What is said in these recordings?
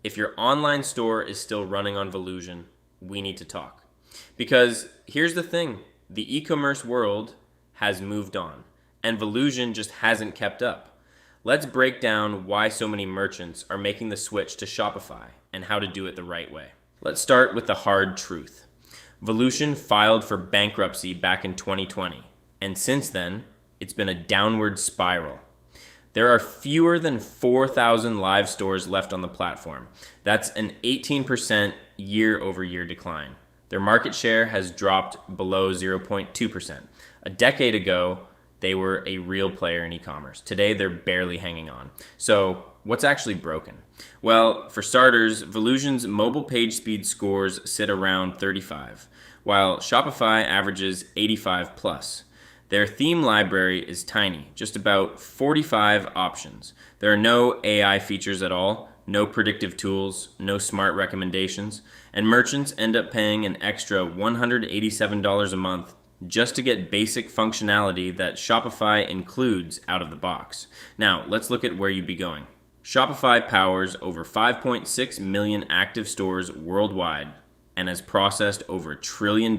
If your online store is still running on Volusion, we need to talk. Because here's the thing, the e-commerce world has moved on, and Volusion just hasn't kept up. Let's break down why so many merchants are making the switch to Shopify and how to do it the right way. Let's start with the hard truth. Volusion filed for bankruptcy back in 2020, and since then, it's been a downward spiral. There are fewer than 4,000 live stores left on the platform. That's an 18% year-over-year decline. Their market share has dropped below 0.2%. A decade ago, they were a real player in e-commerce. Today, they're barely hanging on. So, what's actually broken? Well, for starters, Volusion's mobile page speed scores sit around 35, while Shopify averages 85 plus. Their theme library is tiny, just about 45 options. There are no AI features at all, no predictive tools, no smart recommendations, and merchants end up paying an extra $187 a month just to get basic functionality that Shopify includes out of the box. Now, let's look at where you'd be going. Shopify powers over 5.6 million active stores worldwide and has processed over $1 trillion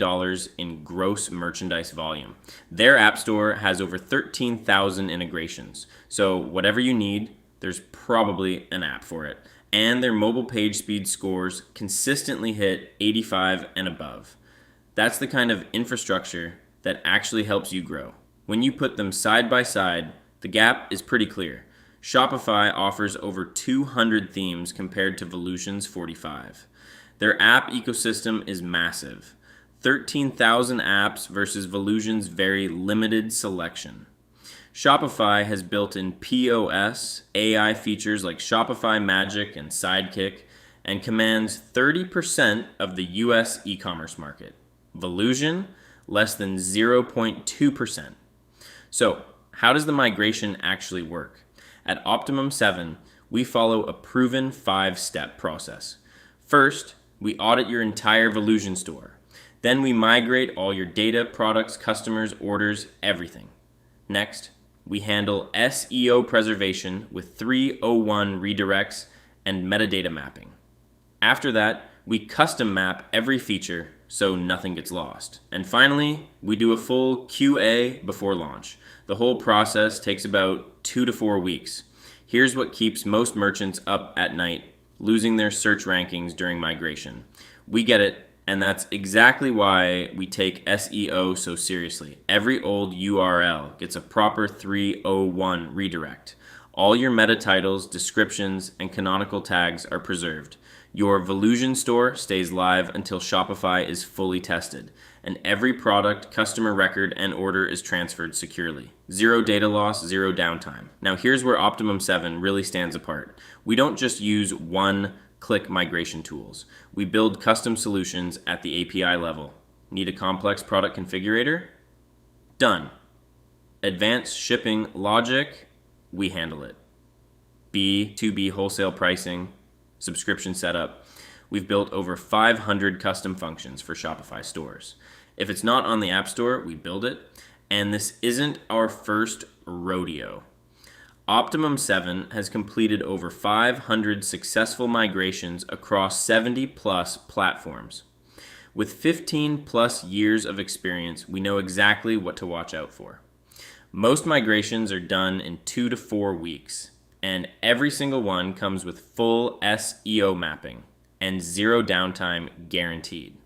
in gross merchandise volume. Their app store has over 13,000 integrations. So whatever you need, there's probably an app for it. And their mobile page speed scores consistently hit 85 and above. That's the kind of infrastructure that actually helps you grow. When you put them side by side, the gap is pretty clear. Shopify offers over 200 themes compared to Volusion's 45. Their app ecosystem is massive. 13,000 apps versus Volusion's very limited selection. Shopify has built in POS, AI features like Shopify Magic and Sidekick, and commands 30% of the US e-commerce market. Volusion, less than 0.2%. So, how does the migration actually work? At Optimum 7, we follow a proven 5-step process. First, we audit your entire Volusion store. Then we migrate all your data, products, customers, orders, everything. Next, we handle SEO preservation with 301 redirects and metadata mapping. After that, we custom map every feature so nothing gets lost. And finally, we do a full QA before launch. The whole process takes about 2 to 4 weeks. Here's what keeps most merchants up at night, losing their search rankings during migration. We get it, and that's exactly why we take SEO so seriously. Every old URL gets a proper 301 redirect. All your meta titles, descriptions, and canonical tags are preserved. Your Volusion store stays live until Shopify is fully tested, and every product, customer record, and order is transferred securely. Zero data loss, zero downtime. Now here's where Optimum 7 really stands apart. We don't just use one-click migration tools. We build custom solutions at the API level. Need a complex product configurator? Done. Advanced shipping logic? We handle it. B2B wholesale pricing, subscription setup. We've built over 500 custom functions for Shopify stores. If it's not on the App Store, we build it. And this isn't our first rodeo. Optimum 7 has completed over 500 successful migrations across 70 plus platforms. With 15 plus years of experience, we know exactly what to watch out for. Most migrations are done in 2 to 4 weeks, and every single one comes with full SEO mapping and zero downtime guaranteed.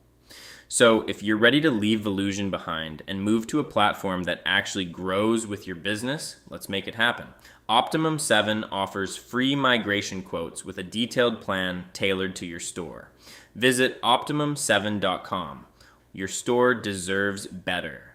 So if you're ready to leave Volusion behind and move to a platform that actually grows with your business, let's make it happen. Optimum 7 offers free migration quotes with a detailed plan tailored to your store. Visit Optimum7.com. Your store deserves better.